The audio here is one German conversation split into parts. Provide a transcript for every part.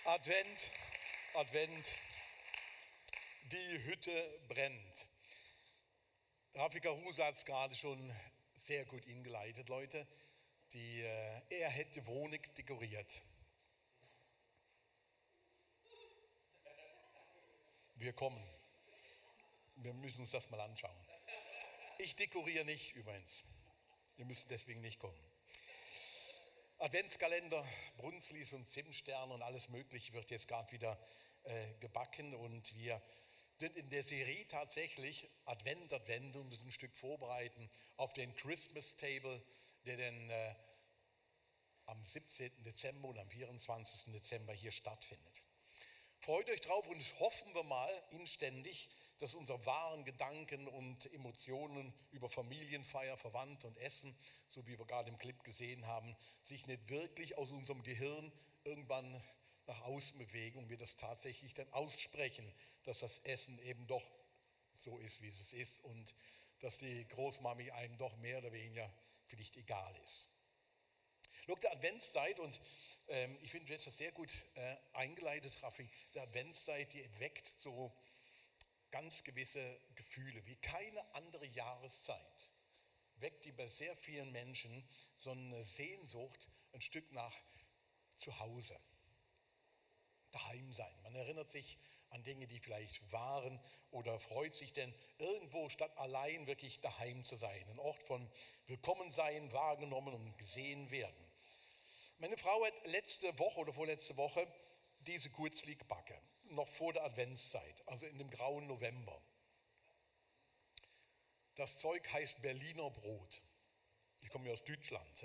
Advent, Advent, die Hütte brennt. Rafika Rusa hat es gerade schon sehr gut eingeleitet, Leute. Er hätte Wohnung dekoriert. Wir kommen. Wir müssen uns das mal anschauen. Ich dekoriere nicht übrigens. Wir müssen deswegen nicht kommen. Adventskalender, Brunzlis und Zimtsterne und alles Mögliche wird jetzt gerade wieder gebacken. Und wir sind in der Serie tatsächlich Advent und müssen ein Stück vorbereiten auf den Christmas Table, der dann am 17. Dezember und am 24. Dezember hier stattfindet. Freut euch drauf und hoffen wir mal inständig, dass unsere wahren Gedanken und Emotionen über Familienfeier, Verwandte und Essen, so wie wir gerade im Clip gesehen haben, sich nicht wirklich aus unserem Gehirn irgendwann nach außen bewegen und wir das tatsächlich dann aussprechen, dass das Essen eben doch so ist, wie es ist und dass die Großmami einem doch mehr oder weniger vielleicht egal ist. Schau, der Adventszeit, und ich finde, du hast das sehr gut eingeleitet, Raffi, der Adventszeit, die weckt so ganz gewisse Gefühle, wie keine andere Jahreszeit, weckt die bei sehr vielen Menschen so eine Sehnsucht, ein Stück nach Zuhause, daheim sein. Man erinnert sich an Dinge, die vielleicht waren oder freut sich denn irgendwo statt allein wirklich daheim zu sein, ein Ort von Willkommensein, wahrgenommen und gesehen werden. Meine Frau hat letzte Woche oder vorletzte Woche diese Kurzli gebacken, noch vor der Adventszeit, also in dem grauen November. Das Zeug heißt Berliner Brot. Ich komme ja aus Deutschland.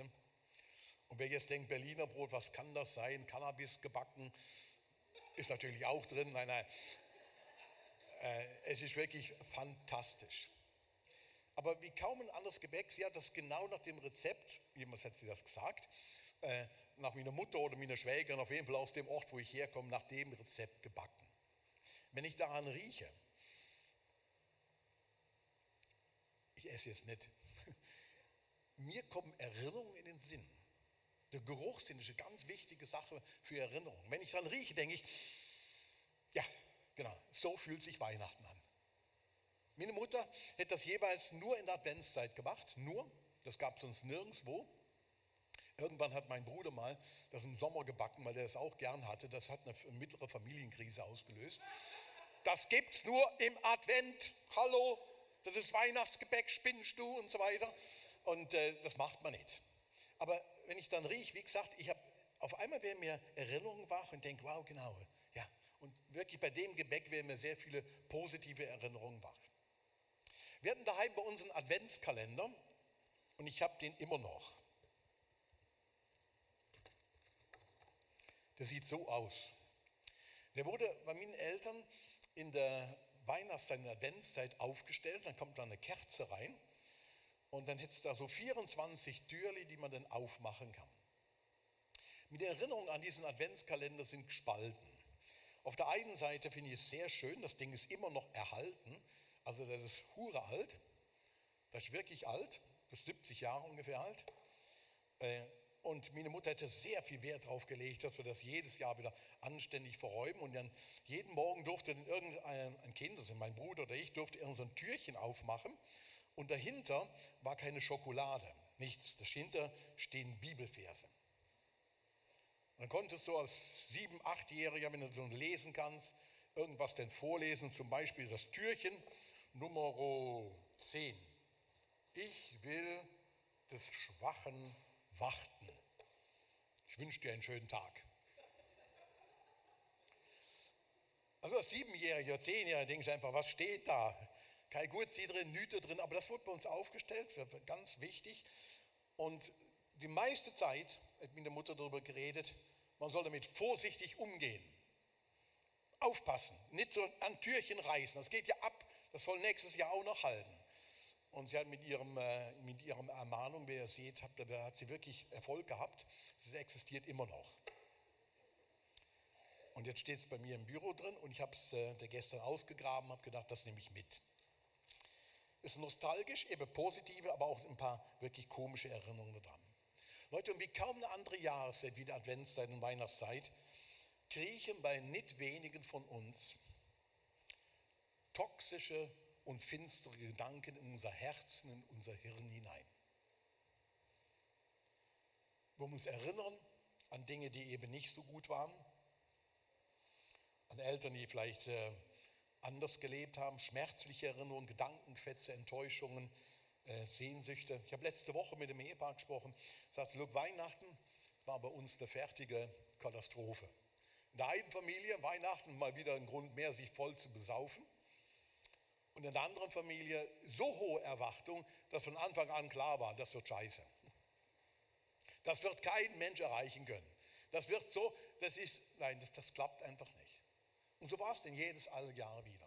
Und wer jetzt denkt, Berliner Brot, was kann das sein? Cannabis gebacken, ist natürlich auch drin. Nein. Es ist wirklich fantastisch. Aber wie kaum ein anderes Gebäck, sie hat das genau nach dem Rezept, jemand hat sie das gesagt, nach meiner Mutter oder meiner Schwägerin, auf jeden Fall aus dem Ort, wo ich herkomme, nach dem Rezept gebacken. Wenn ich daran rieche, ich esse jetzt nicht, mir kommen Erinnerungen in den Sinn. Der Geruchssinn ist eine ganz wichtige Sache für Erinnerungen. Wenn ich daran rieche, denke ich, ja, genau, so fühlt sich Weihnachten an. Meine Mutter hätte das jeweils nur in der Adventszeit gemacht, nur, das gab es sonst nirgendwo. Irgendwann hat mein Bruder mal das im Sommer gebacken, weil er das auch gern hatte. Das hat eine mittlere Familienkrise ausgelöst. Das gibt's nur im Advent. Hallo, das ist Weihnachtsgebäck, spinnst du und so weiter. Und das macht man nicht. Aber wenn ich dann rieche, wie gesagt, auf einmal werden mir Erinnerungen wach und denke, wow, genau, ja. Und wirklich bei dem Gebäck werden mir sehr viele positive Erinnerungen wach. Wir hatten daheim bei uns einen Adventskalender und ich habe den immer noch. Der sieht so aus. Der wurde bei meinen Eltern in der Weihnachtszeit, in der Adventszeit aufgestellt. Dann kommt da eine Kerze rein und dann hätte es da so 24 Türli, die man dann aufmachen kann. Mit der Erinnerung an diesen Adventskalender sind gespalten. Auf der einen Seite finde ich es sehr schön, das Ding ist immer noch erhalten. Also das ist hure alt, das ist wirklich alt, das ist 70 Jahre ungefähr alt. Und meine Mutter hätte sehr viel Wert darauf gelegt, dass wir das jedes Jahr wieder anständig verräumen. Und dann jeden Morgen durfte dann irgendein Kind, also mein Bruder oder ich, durfte irgend so ein Türchen aufmachen. Und dahinter war keine Schokolade, nichts. Dahinter stehen Bibelverse. Und dann konntest du als 7-, 8-Jähriger, wenn du so lesen kannst, irgendwas denn vorlesen, zum Beispiel das Türchen Nummer 10. Ich will des Schwachen warten. Ich wünsche dir einen schönen Tag. Also als 7-Jähriger, 10-Jähriger denkst du einfach, was steht da? Kein Gutzi drin, Nüte drin, aber das wurde bei uns aufgestellt, ganz wichtig. Und die meiste Zeit hat meine Mutter darüber geredet, man soll damit vorsichtig umgehen. Aufpassen, nicht so an Türchen reißen, das geht ja ab, das soll nächstes Jahr auch noch halten. Und sie hat mit ihrem Ermahnung, wie ihr seht, hat sie wirklich Erfolg gehabt. Es existiert immer noch. Und jetzt steht es bei mir im Büro drin und ich habe es gestern ausgegraben, habe gedacht, das nehme ich mit. Ist nostalgisch, eben positive, aber auch ein paar wirklich komische Erinnerungen dran. Leute, und wie kaum eine andere Jahreszeit wie die Adventszeit und Weihnachtszeit, kriechen bei nicht wenigen von uns toxische und finstere Gedanken in unser Herzen, in unser Hirn hinein. Wo wir uns erinnern an Dinge, die eben nicht so gut waren, an Eltern, die vielleicht anders gelebt haben, schmerzliche Erinnerungen, Gedankenfetze, Enttäuschungen, Sehnsüchte. Ich habe letzte Woche mit dem Ehepaar gesprochen, sagte, look, Weihnachten war bei uns eine fertige Katastrophe. In der einen Familie Weihnachten mal wieder ein Grund mehr, sich voll zu besaufen. Und in der anderen Familie so hohe Erwartungen, dass von Anfang an klar war, das wird scheiße. Das wird kein Mensch erreichen können. Das wird so, das klappt einfach nicht. Und so war es denn alle Jahre wieder.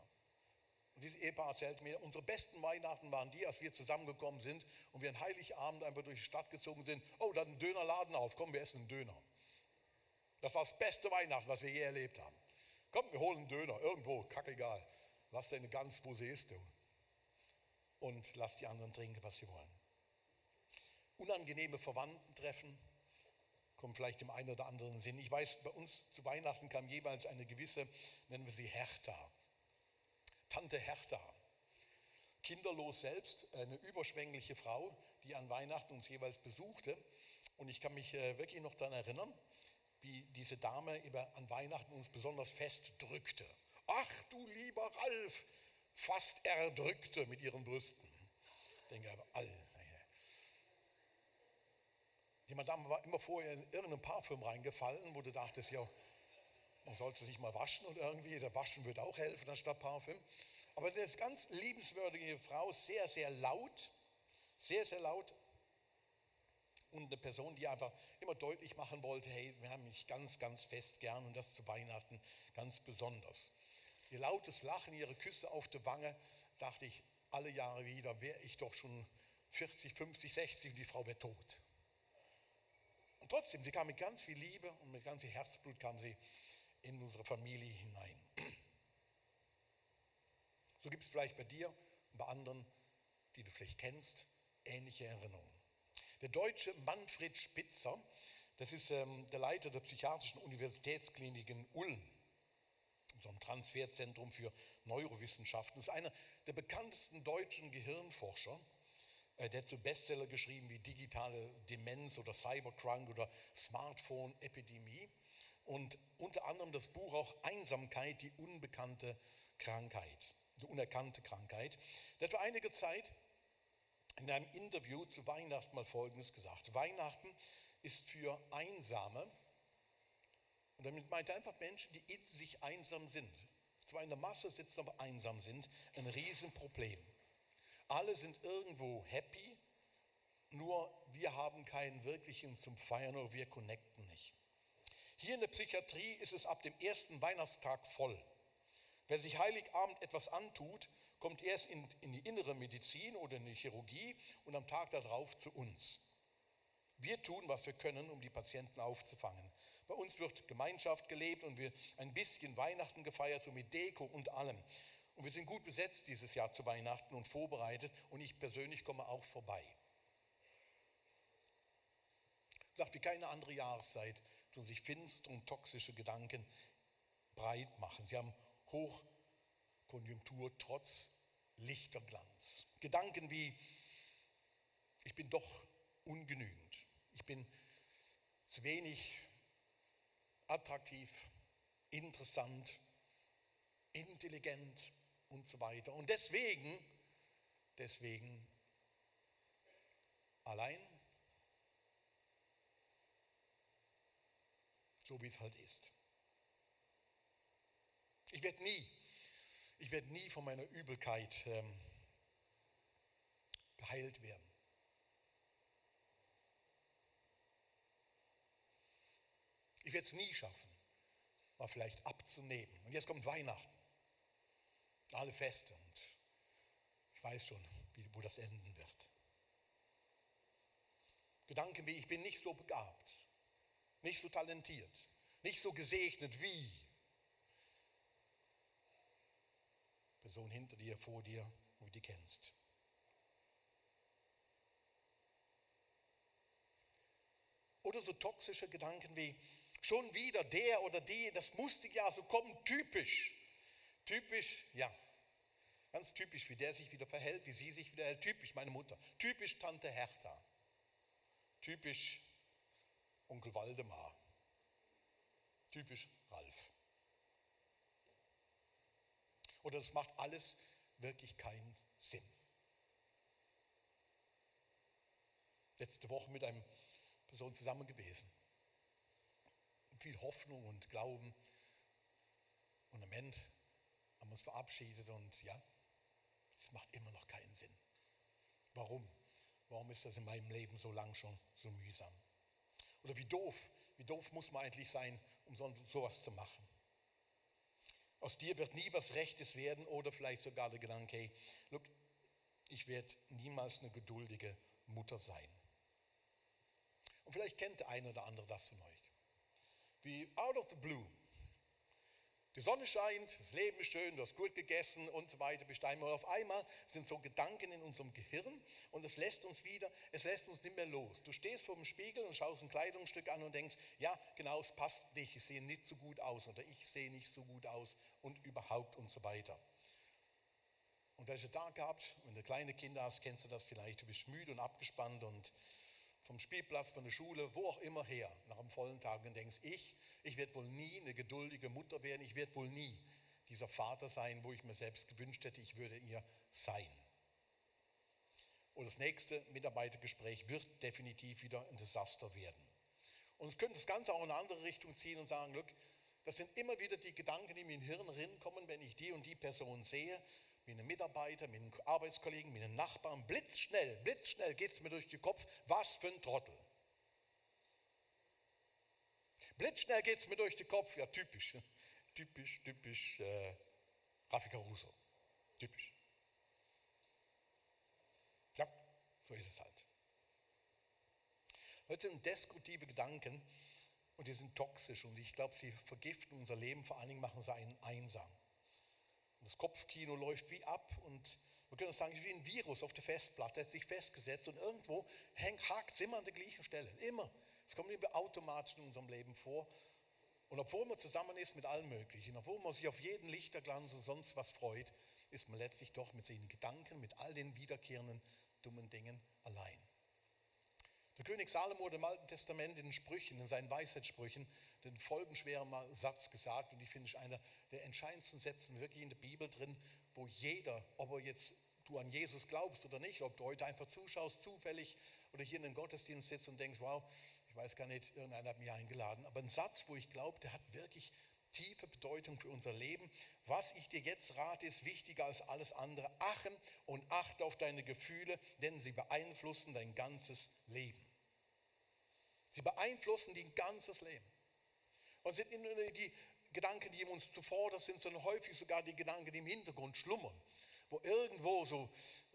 Und dieses Ehepaar erzählt mir, unsere besten Weihnachten waren die, als wir zusammengekommen sind und wir an Heiligabend einfach durch die Stadt gezogen sind. Oh, da hat ein Dönerladen auf, komm, wir essen einen Döner. Das war das beste Weihnachten, was wir je erlebt haben. Komm, wir holen einen Döner, irgendwo, kackegal. Lass deine Gans, wo sie ist, du. Und lass die anderen trinken, was sie wollen. Unangenehme Verwandtentreffen kommen vielleicht dem einen oder anderen Sinn. Ich weiß, bei uns zu Weihnachten kam jeweils eine gewisse, nennen wir sie Hertha. Tante Hertha. Kinderlos selbst, eine überschwängliche Frau, die an Weihnachten uns jeweils besuchte. Und ich kann mich wirklich noch daran erinnern, wie diese Dame an Weihnachten uns besonders fest drückte. Ach du lieber Ralf, fast erdrückte mit ihren Brüsten. Ich denke aber, die Madame war immer vorher in irgendein Parfüm reingefallen, wo du dachtest, ja, man sollte sich mal waschen oder irgendwie, der Waschen würde auch helfen anstatt Parfüm. Aber eine ganz liebenswürdige Frau, sehr, sehr laut, sehr, sehr laut. Und eine Person, die einfach immer deutlich machen wollte, hey, wir haben mich ganz, ganz fest gern und das zu Weihnachten ganz besonders. Ihr lautes Lachen, ihre Küsse auf der Wange, dachte ich alle Jahre wieder, wäre ich doch schon 40, 50, 60 und die Frau wäre tot. Und trotzdem, sie kam mit ganz viel Liebe und mit ganz viel Herzblut kam sie in unsere Familie hinein. So gibt es vielleicht bei dir und bei anderen, die du vielleicht kennst, ähnliche Erinnerungen. Der Deutsche Manfred Spitzer, das ist der Leiter der Psychiatrischen Universitätsklinik in Ulm, so ein Transferzentrum für Neurowissenschaften, ist einer der bekanntesten deutschen Gehirnforscher. Der hat so Bestseller geschrieben wie Digitale Demenz oder Cyberkrank oder Smartphone-Epidemie und unter anderem das Buch auch Einsamkeit, die unbekannte Krankheit, die unerkannte Krankheit. Der hat vor einiger Zeit in einem Interview zu Weihnachten mal Folgendes gesagt. Weihnachten ist für Einsame, und damit meint er einfach Menschen, die in sich einsam sind, zwar in der Masse sitzen, aber einsam sind, ein Riesenproblem. Alle sind irgendwo happy, nur wir haben keinen wirklichen zum Feiern oder wir connecten nicht. Hier in der Psychiatrie ist es ab dem ersten Weihnachtstag voll. Wer sich Heiligabend etwas antut, kommt erst in die innere Medizin oder in die Chirurgie und am Tag darauf zu uns. Wir tun, was wir können, um die Patienten aufzufangen. Bei uns wird Gemeinschaft gelebt und wir ein bisschen Weihnachten gefeiert, so mit Deko und allem. Und wir sind gut besetzt dieses Jahr zu Weihnachten und vorbereitet und ich persönlich komme auch vorbei. Sagt, wie keine andere Jahreszeit tun sich finstere und toxische Gedanken breit machen. Sie haben Hochkonjunktur trotz Lichterglanz. Gedanken wie, ich bin doch ungenügend, ich bin zu wenig attraktiv, interessant, intelligent und so weiter. Und deswegen allein, so wie es halt ist. Ich werde nie von meiner Übelkeit geheilt werden. Ich werde es nie schaffen, mal vielleicht abzunehmen. Und jetzt kommt Weihnachten. Alle Feste und ich weiß schon, wo das enden wird. Gedanken wie, ich bin nicht so begabt, nicht so talentiert, nicht so gesegnet wie Person hinter dir, vor dir, wo du die kennst. Oder so toxische Gedanken wie, Schon wieder der oder die, das musste ja so kommen, typisch. Typisch, ja, ganz typisch, wie der sich wieder verhält, wie sie sich wieder verhält. Typisch meine Mutter, typisch Tante Hertha, typisch Onkel Waldemar, typisch Ralf. Oder das macht alles wirklich keinen Sinn. Letzte Woche mit einer Person zusammen gewesen. Viel Hoffnung und Glauben. Und am Ende haben wir uns verabschiedet und ja, es macht immer noch keinen Sinn. Warum? Warum ist das in meinem Leben so lang schon so mühsam? Oder wie doof muss man eigentlich sein, um sowas zu machen? Aus dir wird nie was Rechtes werden oder vielleicht sogar der Gedanke, hey, look, ich werde niemals eine geduldige Mutter sein. Und vielleicht kennt der eine oder andere das von euch. Wie out of the blue. Die Sonne scheint, das Leben ist schön, du hast gut gegessen und so weiter. Und auf einmal sind so Gedanken in unserem Gehirn und es lässt uns nicht mehr los. Du stehst vor dem Spiegel und schaust ein Kleidungsstück an und denkst, ja genau, es passt nicht, ich sehe nicht so gut aus oder ich sehe nicht so gut aus und überhaupt und so weiter. Und da ist ein Tag gehabt, wenn du kleine Kinder hast, kennst du das vielleicht, du bist müde und abgespannt und vom Spielplatz, von der Schule, wo auch immer her, nach einem vollen Tag und denkst, ich werde wohl nie eine geduldige Mutter werden, ich werde wohl nie dieser Vater sein, wo ich mir selbst gewünscht hätte, ich würde ihr sein. Und das nächste Mitarbeitergespräch wird definitiv wieder ein Desaster werden. Und es könnte das Ganze auch in eine andere Richtung ziehen und sagen, look, das sind immer wieder die Gedanken, die mir in den Hirn rinkommen, wenn ich die und die Person sehe, mit einem Mitarbeiter, mit einem Arbeitskollegen, mit einem Nachbarn, blitzschnell geht es mir durch den Kopf, was für ein Trottel. Blitzschnell geht es mir durch den Kopf, ja typisch Raffi Caruso, typisch. Ja, so ist es halt. Heute sind destruktive Gedanken und die sind toxisch und ich glaube, sie vergiften unser Leben, vor allen Dingen machen sie einen einsam. Das Kopfkino läuft wie ab und wir können sagen, wie ein Virus auf der Festplatte, hat sich festgesetzt und irgendwo hakt es immer an der gleichen Stelle. Immer. Es kommt immer automatisch in unserem Leben vor. Und obwohl man zusammen ist mit allen möglichen, obwohl man sich auf jeden Lichterglanz und sonst was freut, ist man letztlich doch mit seinen Gedanken, mit all den wiederkehrenden dummen Dingen allein. Der König Salomo hat im Alten Testament in den Sprüchen, in seinen Weisheitssprüchen, den folgenschweren Satz gesagt und ich finde es einer der entscheidendsten Sätze wirklich in der Bibel drin, wo jeder, ob du an Jesus glaubst oder nicht, ob du heute einfach zuschaust, zufällig oder hier in den Gottesdienst sitzt und denkst, wow, ich weiß gar nicht, irgendeiner hat mich eingeladen, aber ein Satz, wo ich glaube, der hat wirklich tiefe Bedeutung für unser Leben. Was ich dir jetzt rate, ist wichtiger als alles andere. Achte auf deine Gefühle, denn sie beeinflussen dein ganzes Leben. Sie beeinflussen dein ganzes Leben. Und sind nicht nur die Gedanken, die uns zuvor das sind, sondern häufig sogar die Gedanken, die im Hintergrund schlummern, wo irgendwo so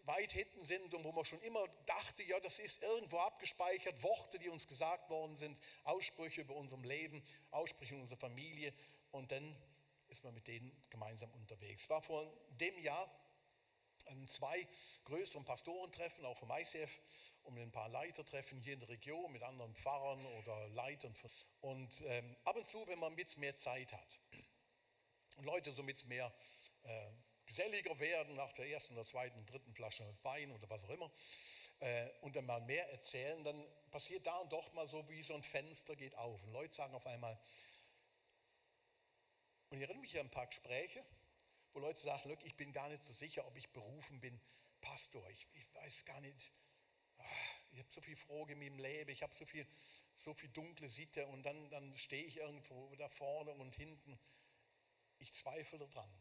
weit hinten sind und wo man schon immer dachte, ja, das ist irgendwo abgespeichert, Worte, die uns gesagt worden sind, Aussprüche über unserem Leben, Aussprüche in unserer Familie und dann ist man mit denen gemeinsam unterwegs. Es war vor dem Jahr 2 größeren Pastorentreffen, auch vom ICF, um ein paar Leitertreffen hier in der Region mit anderen Pfarrern oder Leitern. Und ab und zu, wenn man mit mehr Zeit hat und Leute so mit mehr geselliger werden nach der ersten oder zweiten, dritten Flasche Wein oder was auch immer und dann mal mehr erzählen, dann passiert da und doch mal so wie so ein Fenster geht auf und Leute sagen auf einmal, und ich erinnere mich an ein paar Gespräche, wo Leute sagen, look, ich bin gar nicht so sicher, ob ich berufen bin, Pastor, ich weiß gar nicht, ich habe so viel Frage in meinem Leben, ich habe so viel dunkle Sitte und dann stehe ich irgendwo da vorne und hinten. Ich zweifle daran,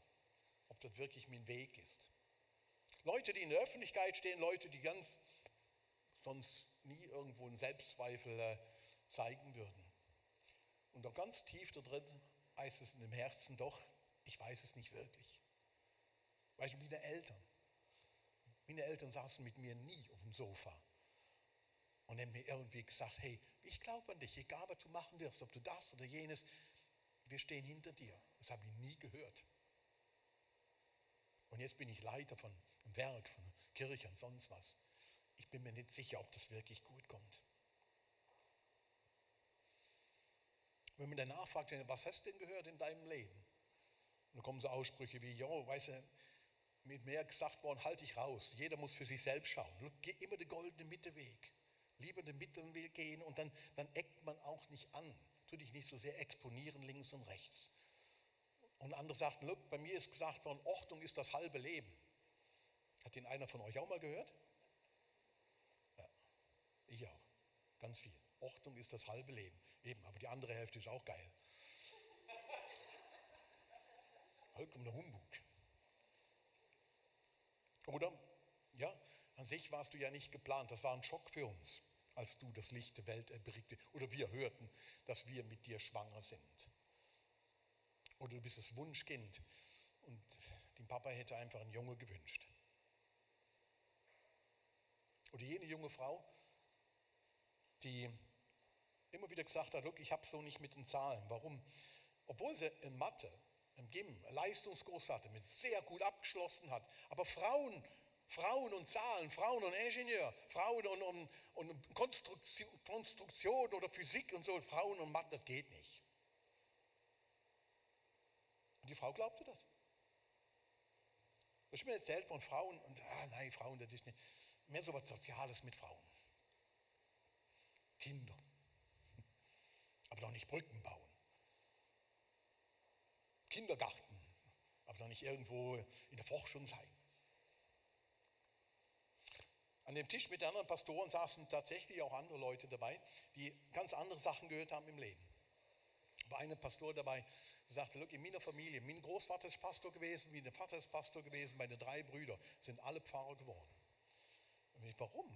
ob das wirklich mein Weg ist. Leute, die in der Öffentlichkeit stehen, Leute, die ganz sonst nie irgendwo einen Selbstzweifel zeigen würden. Und doch ganz tief da drin heißt es in dem Herzen doch, ich weiß es nicht wirklich. Weißt du, meine Eltern saßen mit mir nie auf dem Sofa und haben mir irgendwie gesagt, hey, ich glaube an dich, egal was du machen wirst, ob du das oder jenes, wir stehen hinter dir. Das habe ich nie gehört. Und jetzt bin ich Leiter von einem Werk, von einer Kirche und sonst was. Ich bin mir nicht sicher, ob das wirklich gut kommt. Wenn man danach fragt, was hast du denn gehört in deinem Leben? Und dann kommen so Aussprüche wie, jo, weißt du, mit mehr gesagt worden, halt dich raus. Jeder muss für sich selbst schauen. Geh immer den goldenen Mittelweg. Lieber den Mittelweg gehen und dann eckt man auch nicht an. Tu dich nicht so sehr exponieren links und rechts. Und andere sagten, look, bei mir ist gesagt worden, Ordnung ist das halbe Leben. Hat den einer von euch auch mal gehört? Ja, ich auch. Ganz viel. Ordnung ist das halbe Leben. Eben, aber die andere Hälfte ist auch geil. Vollkommener Humbug. Oder? Ja, an sich warst du ja nicht geplant. Das war ein Schock für uns, als du das Licht der Welt erblickte. Oder wir hörten, dass wir mit dir schwanger sind. Oder du bist das Wunschkind und dem Papa hätte einfach einen Junge gewünscht. Oder jene junge Frau, die immer wieder gesagt hat, look, ich habe so nicht mit den Zahlen. Warum? Obwohl sie in Mathe, im Gym, einen Leistungskurs hatte, mit sehr gut abgeschlossen hat. Aber Frauen und Zahlen, Frauen und Ingenieur, Frauen und Konstruktion oder Physik und so, Frauen und Mathe, das geht nicht. Und die Frau glaubte das. Das ist mir erzählt von Frauen und nein, Frauen, das ist nicht. Mehr so was Soziales mit Frauen. Kinder. Aber doch nicht Brücken bauen. Kindergarten. Aber doch nicht irgendwo in der Forschung sein. An dem Tisch mit den anderen Pastoren saßen tatsächlich auch andere Leute dabei, die ganz andere Sachen gehört haben im Leben. Da war ein Pastor dabei, der sagte, look, in meiner Familie, mein Großvater ist Pastor gewesen, mein Vater ist Pastor gewesen, meine 3 Brüder sind alle Pfarrer geworden. Und ich, warum?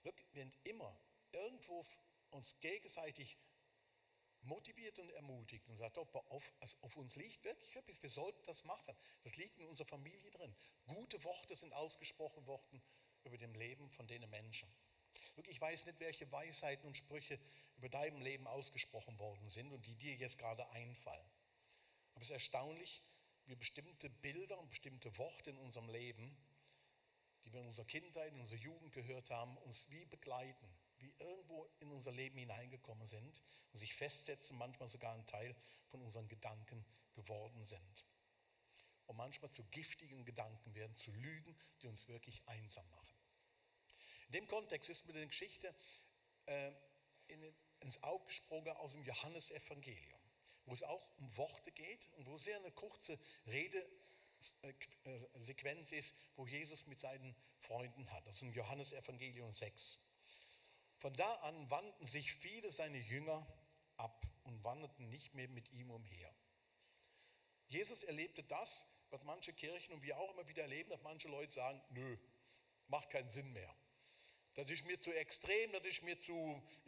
Look, wir sind immer irgendwo uns gegenseitig motiviert und ermutigt und sagt, auf uns liegt wirklich etwas, wir sollten das machen. Das liegt in unserer Familie drin. Gute Worte sind ausgesprochen worden über dem Leben von den Menschen. Look, ich weiß nicht, welche Weisheiten und Sprüche über deinem Leben ausgesprochen worden sind und die dir jetzt gerade einfallen. Aber es ist erstaunlich, wie bestimmte Bilder und bestimmte Worte in unserem Leben, die wir in unserer Kindheit, in unserer Jugend gehört haben, uns wie begleiten, wie irgendwo in unser Leben hineingekommen sind und sich festsetzen, manchmal sogar ein Teil von unseren Gedanken geworden sind. Und manchmal zu giftigen Gedanken werden, zu Lügen, die uns wirklich einsam machen. In dem Kontext ist mir eine Geschichte ins Auge gesprungen aus dem Johannesevangelium, wo es auch um Worte geht und wo sehr eine kurze Redesequenz ist, wo Jesus mit seinen Freunden hat. Das ist im Johannesevangelium 6. Von da an wandten sich viele seiner Jünger ab und wanderten nicht mehr mit ihm umher. Jesus erlebte das, was manche Kirchen und wir auch immer wieder erleben, dass manche Leute sagen, nö, macht keinen Sinn mehr. Das ist mir zu extrem, ich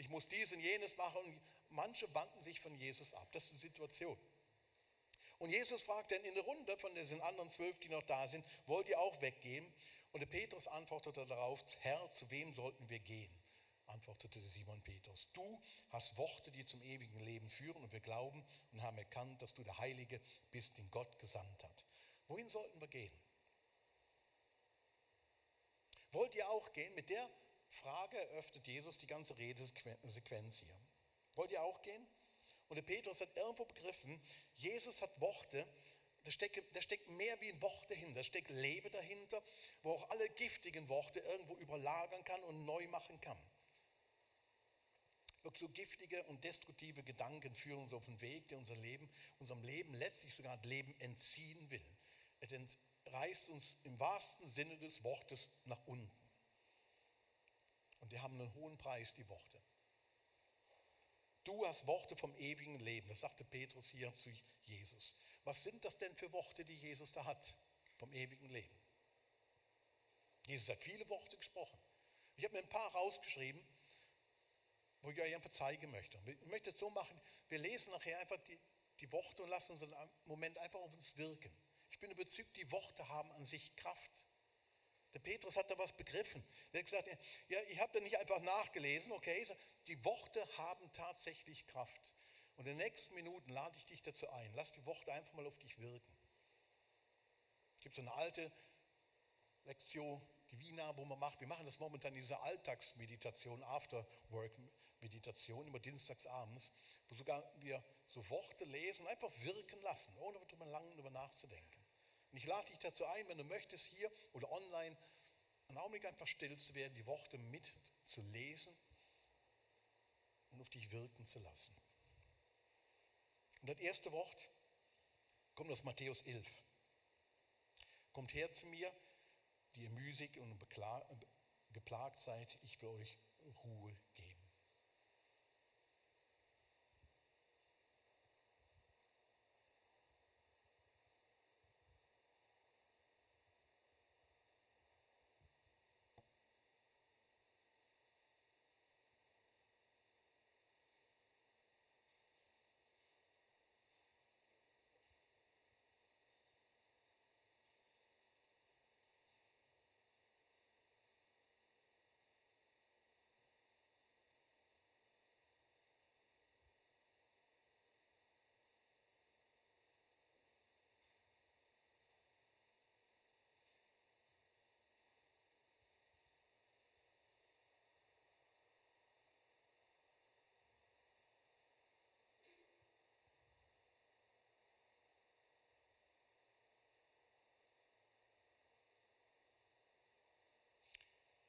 muss dies und jenes machen. Und manche wandten sich von Jesus ab. Das ist die Situation. Und Jesus fragt dann in der Runde von diesen anderen 12, die noch da sind, wollt ihr auch weggehen? Und der Petrus antwortete darauf, Herr, zu wem sollten wir gehen? Antwortete Simon Petrus, du hast Worte, die zum ewigen Leben führen und wir glauben und haben erkannt, dass du der Heilige bist, den Gott gesandt hat. Wohin sollten wir gehen? Wollt ihr auch gehen? Mit der Frage eröffnet Jesus die ganze Redesequenz hier. Wollt ihr auch gehen? Und der Petrus hat irgendwo begriffen, Jesus hat Worte, da steckt mehr wie ein Wort dahinter, da steckt Leben dahinter, wo auch alle giftigen Worte irgendwo überlagern kann und neu machen kann. So giftige und destruktive Gedanken führen uns auf den Weg, der unserem Leben letztlich sogar das Leben entziehen will. Es reißt uns im wahrsten Sinne des Wortes nach unten. Und die haben einen hohen Preis, die Worte. Du hast Worte vom ewigen Leben, das sagte Petrus hier zu Jesus. Was sind das denn für Worte, die Jesus da hat, vom ewigen Leben? Jesus hat viele Worte gesprochen. Ich habe mir ein paar rausgeschrieben, wo ich euch einfach zeigen möchte. Ich möchte es so machen, wir lesen nachher einfach die Worte und lassen uns einen Moment einfach auf uns wirken. Ich bin überzeugt, die Worte haben an sich Kraft. Der Petrus hat da was begriffen. Der hat gesagt, ja, ich habe da nicht einfach nachgelesen, okay, die Worte haben tatsächlich Kraft. Und in den nächsten Minuten lade ich dich dazu ein, lass die Worte einfach mal auf dich wirken. Es gibt so eine alte Lektion, die Wiener, wo man macht, wir machen das momentan in dieser Alltagsmeditation, After-Work-Meditation, immer dienstags abends, wo sogar wir so Worte lesen und einfach wirken lassen, ohne lange darüber nachzudenken. Und ich lade dich dazu ein, wenn du möchtest, hier oder online, einen Augenblick einfach still zu werden, die Worte mitzulesen und auf dich wirken zu lassen. Und das erste Wort kommt aus Matthäus 11. Kommt her zu mir, die ihr müßig und geplagt seid, ich will euch Ruhe geben.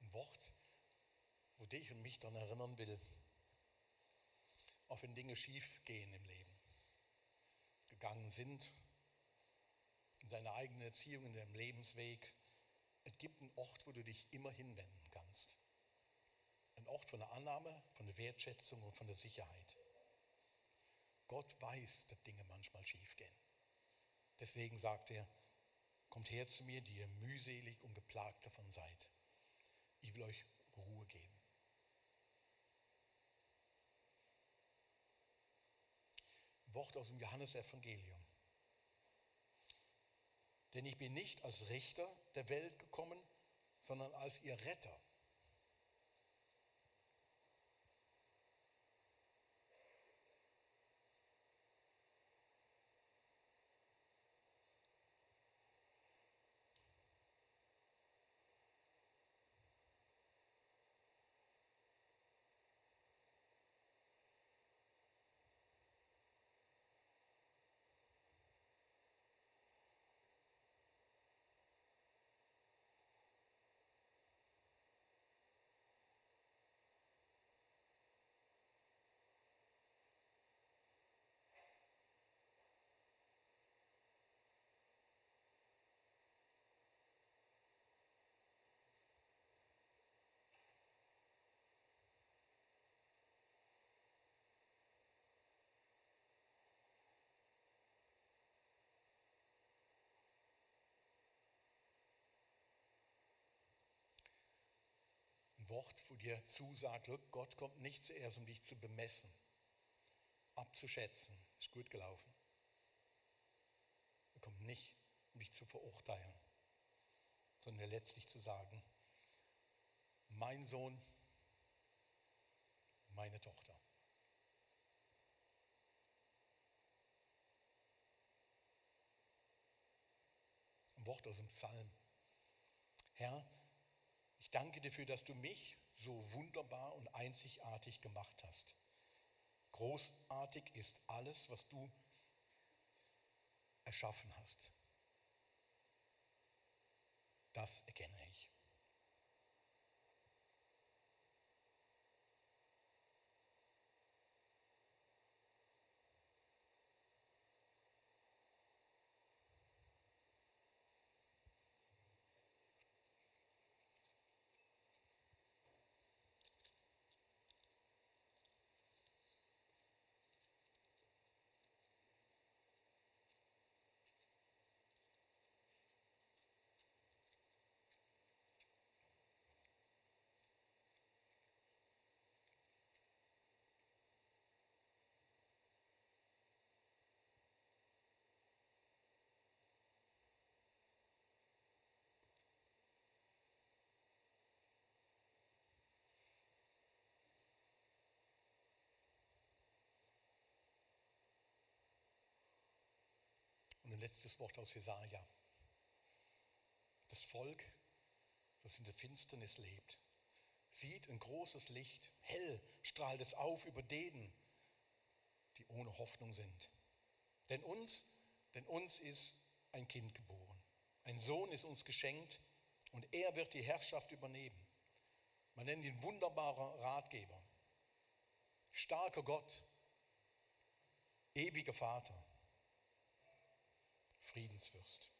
Ein Wort, wo dich und mich daran erinnern will, auch wenn Dinge schief gehen im Leben, gegangen sind, in deiner eigenen Erziehung, in deinem Lebensweg. Es gibt einen Ort, wo du dich immer hinwenden kannst. Ein Ort von der Annahme, von der Wertschätzung und von der Sicherheit. Gott weiß, dass Dinge manchmal schief gehen. Deswegen sagt er, kommt her zu mir, die ihr mühselig und geplagt davon seid. Ich will euch Ruhe geben. Ein Wort aus dem Johannesevangelium. Denn ich bin nicht als Richter der Welt gekommen, sondern als ihr Retter. Ein Wort, wo dir zusagt, Gott kommt nicht zuerst, um dich zu bemessen, abzuschätzen, ist gut gelaufen. Er kommt nicht, um dich zu verurteilen, sondern letztlich zu sagen, mein Sohn, meine Tochter. Ein Wort aus dem Psalm. Herr, ich danke dir dafür, dass du mich so wunderbar und einzigartig gemacht hast. Großartig ist alles, was du erschaffen hast. Das erkenne ich. Und ein letztes Wort aus Jesaja. Das Volk das in der Finsternis lebt, sieht ein großes Licht, hell strahlt es auf über denen, die ohne Hoffnung sind. Denn uns ist ein Kind geboren, ein Sohn ist uns geschenkt und er wird die Herrschaft übernehmen. Man nennt ihn wunderbarer Ratgeber, starker Gott, ewiger Vater, Friedensfürst.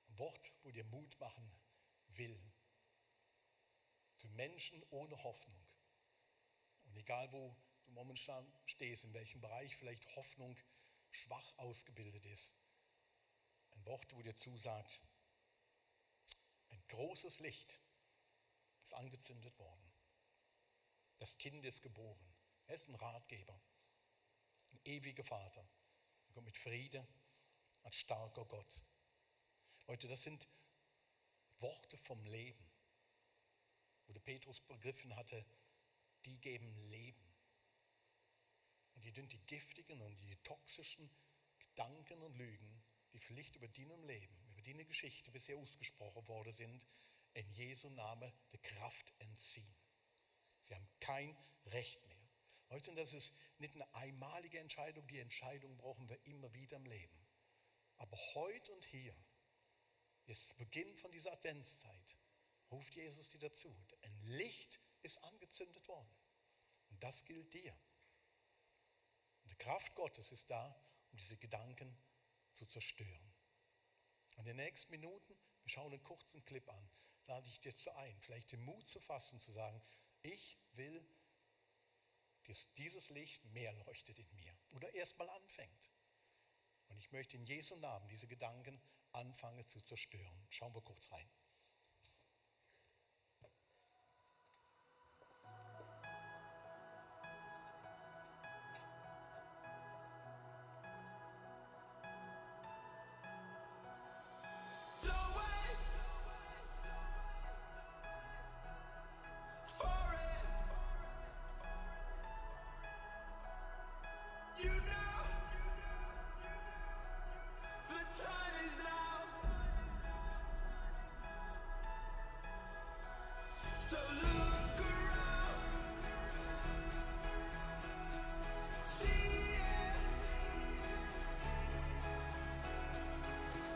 Ein Wort, wo dir Mut machen will. Für Menschen ohne Hoffnung. Und egal, wo du momentan stehst, in welchem Bereich vielleicht Hoffnung schwach ausgebildet ist. Ein Wort, wo dir zusagt, ein großes Licht ist angezündet worden. Das Kind ist geboren. Er ist ein Ratgeber, ein ewiger Vater. Er kommt mit Friede als starker Gott. Leute, das sind Worte vom Leben, wo der Petrus begriffen hatte, die geben Leben. Und die sind die giftigen und die toxischen Gedanken und Lügen, die vielleicht über deinem Leben, über deine Geschichte bisher ausgesprochen worden sind, in Jesu Namen der Kraft entziehen. Sie haben kein Recht mehr. Leute, und das ist nicht eine einmalige Entscheidung, die Entscheidung brauchen wir immer wieder im Leben. Aber heute und hier, ist Beginn von dieser Adventszeit, ruft Jesus dir dazu. Ein Licht ist angezündet worden. Und das gilt dir. Und die Kraft Gottes ist da, um diese Gedanken zu zerstören. In den nächsten Minuten, wir schauen einen kurzen Clip an, lade ich dir dazu ein, vielleicht den Mut zu fassen, zu sagen, ich will, dass dieses Licht mehr leuchtet in mir oder erstmal anfängt. Und ich möchte in Jesu Namen diese Gedanken anfangen zu zerstören. Schauen wir kurz rein. So look around, see it,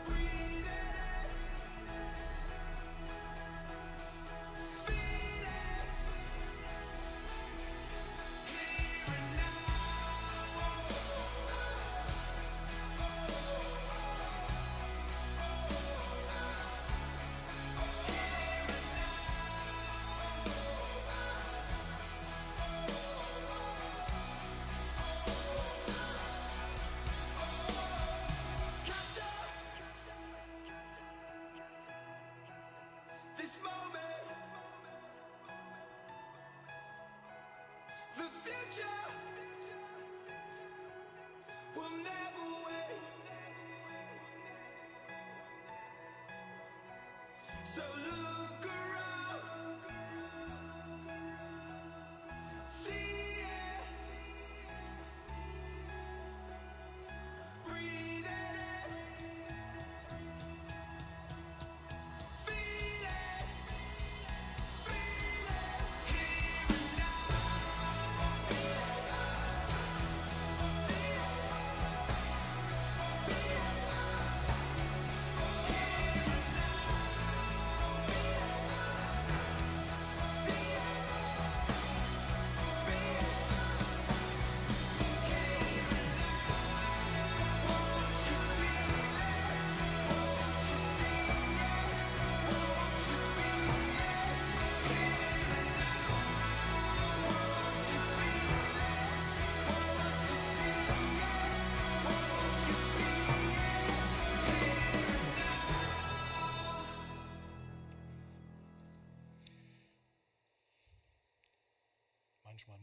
breathe it in, feel it, here and now. This moment, the future will never wait. So look around, see it, breathe it in, feel it.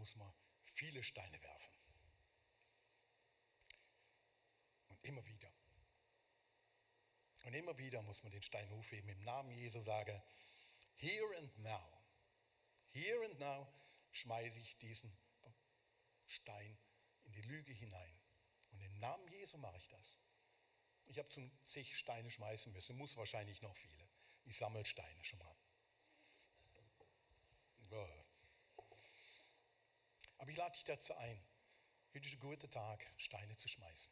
muss man viele Steine werfen. Und immer wieder. Und immer wieder muss man den Stein hochheben, im Namen Jesu sagen, here and now schmeiße ich diesen Stein in die Lüge hinein. Und im Namen Jesu mache ich das. Ich habe zum zig Steine schmeißen müssen, muss wahrscheinlich noch viele. Ich sammle Steine schon mal. Aber ich lade dich dazu ein, heute ist ein guter Tag, Steine zu schmeißen.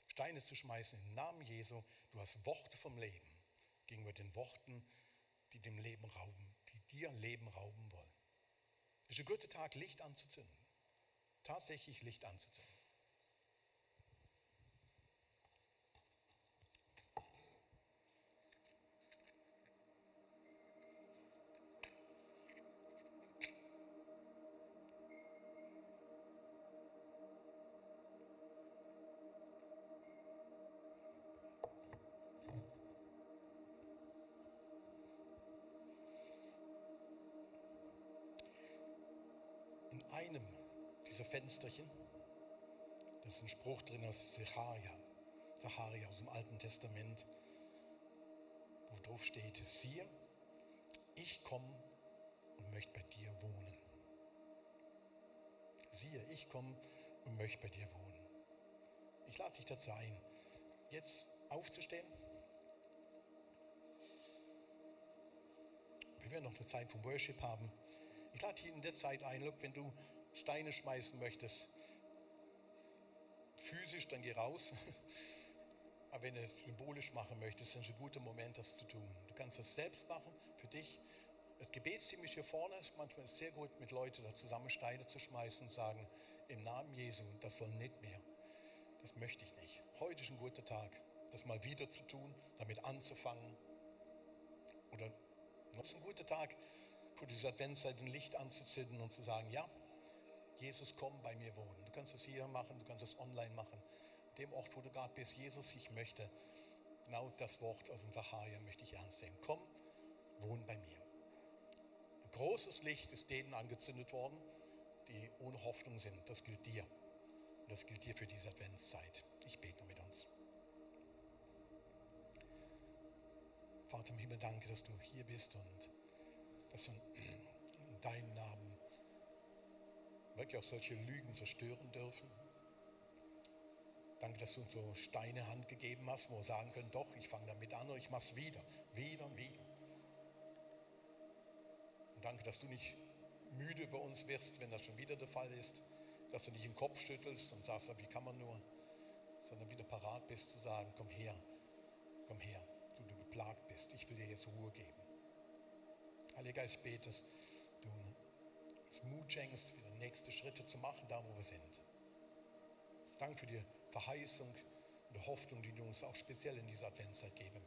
Steine zu schmeißen im Namen Jesu. Du hast Worte vom Leben gegenüber den Worten, die dem Leben rauben, die dir Leben rauben wollen. Es ist ein guter Tag, Licht anzuzünden. Tatsächlich Licht anzuzünden. In einem dieser Fensterchen, das ist ein Spruch drin aus Sacharja aus dem Alten Testament, wo drauf steht, siehe, ich komme und möchte bei dir wohnen. Siehe, ich komme und möchte bei dir wohnen. Ich lade dich dazu ein, jetzt aufzustehen. Wir werden noch eine Zeit vom Worship haben. Ich lade dich in der Zeit ein, wenn du Steine schmeißen möchtest, physisch, dann geh raus. Aber wenn du es symbolisch machen möchtest, dann ist ein guter Moment, das zu tun. Du kannst das selbst machen, für dich. Das Gebetsteam ist hier vorne. Manchmal ist es sehr gut, mit Leuten da zusammen Steine zu schmeißen und sagen, im Namen Jesu, das soll nicht mehr. Das möchte ich nicht. Heute ist ein guter Tag, das mal wieder zu tun, damit anzufangen. Oder das ist ein guter Tag, vor dieser Adventszeit ein Licht anzuzünden und zu sagen, ja, Jesus, komm bei mir wohnen. Du kannst es hier machen, du kannst es online machen. An dem Ort, wo du gerade bist, Jesus, ich möchte, genau das Wort aus dem Sacharja möchte ich ernst nehmen. Komm, wohn bei mir. Ein großes Licht ist denen angezündet worden, die ohne Hoffnung sind. Das gilt dir. Und das gilt dir für diese Adventszeit. Ich bete mit uns. Vater im Himmel, danke, dass du hier bist und dass wir in deinem Namen wirklich auch solche Lügen zerstören dürfen. Danke, dass du uns so Steine Hand gegeben hast, wo wir sagen können, doch, ich fange damit an und ich mache es wieder. Und danke, dass du nicht müde über uns wirst, wenn das schon wieder der Fall ist, dass du nicht den Kopf schüttelst und sagst, wie kann man nur, sondern wieder parat bist zu sagen, komm her, du geplagt bist, ich will dir jetzt Ruhe geben. Heiliger Geist, betest, du uns Mut schenkst, wieder nächste Schritte zu machen, da wo wir sind. Danke für die Verheißung und die Hoffnung, die du uns auch speziell in dieser Adventszeit geben